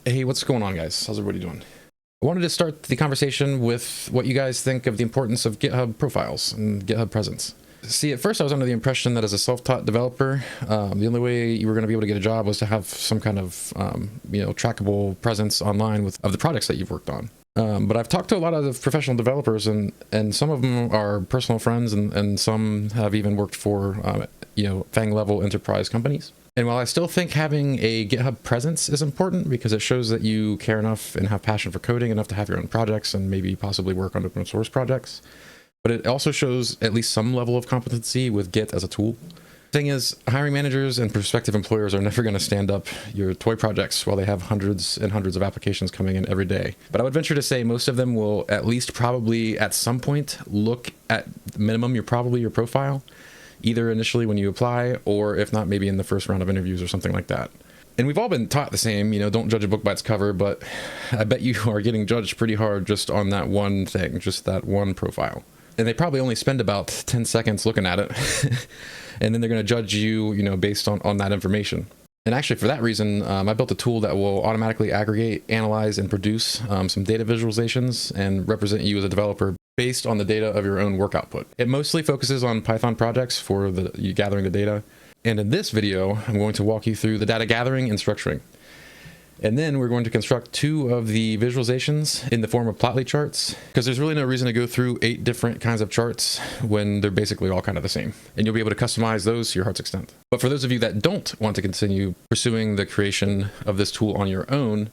Hey, what's going on, guys? How's everybody doing? I wanted to start the conversation with what you guys think of the importance of GitHub profiles and GitHub presence. See, at first I was under the impression that as a self-taught developer, the only way you were going to be able to get a job was to have some kind of, trackable presence online of the projects that you've worked on. But I've talked to a lot of the professional developers, and some of them are personal friends, and some have even worked for, FANG-level enterprise companies. And while I still think having a GitHub presence is important because it shows that you care enough and have passion for coding enough to have your own projects and maybe possibly work on open source projects, but it also shows at least some level of competency with Git as a tool. The thing is, hiring managers and prospective employers are never going to stand up your toy projects while they have hundreds and hundreds of applications coming in every day. But I would venture to say most of them will at least probably at some point look at minimum your profile, either initially when you apply, or if not, maybe in the first round of interviews or something like that. And we've all been taught the same, don't judge a book by its cover, but I bet you are getting judged pretty hard just on that one thing, just that one profile. And they probably only spend about 10 seconds looking at it. And then they're going to judge you, based on that information. And actually, for that reason, I built a tool that will automatically aggregate, analyze, and produce some data visualizations and represent you as a developer based on the data of your own work output. It mostly focuses on Python projects for you gathering the data. And in this video, I'm going to walk you through the data gathering and structuring. And then we're going to construct 2 of the visualizations in the form of plotly charts, because there's really no reason to go through 8 different kinds of charts when they're basically all kind of the same. And you'll be able to customize those to your heart's extent. But for those of you that don't want to continue pursuing the creation of this tool on your own,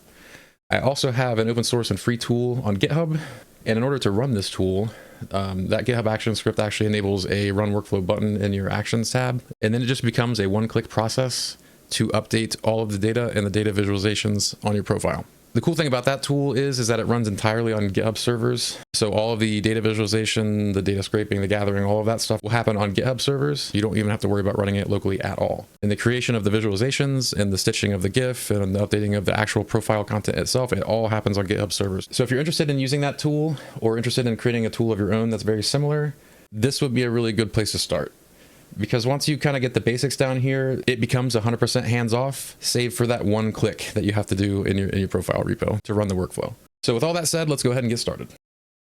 I also have an open source and free tool on GitHub. And in order to run this tool, that GitHub action script actually enables a run workflow button in your actions tab. And then it just becomes a one-click process to update all of the data and the data visualizations on your profile. The cool thing about that tool is that it runs entirely on GitHub servers. So all of the data visualization, the data scraping, the gathering, all of that stuff will happen on GitHub servers. You don't even have to worry about running it locally at all. And the creation of the visualizations and the stitching of the GIF and the updating of the actual profile content itself, it all happens on GitHub servers. So if you're interested in using that tool or interested in creating a tool of your own that's very similar, this would be a really good place to start. Because once you kind of get the basics down here, it becomes 100% hands-off, save for that one click that you have to do in your profile repo to run the workflow. So with all that said, let's go ahead and get started.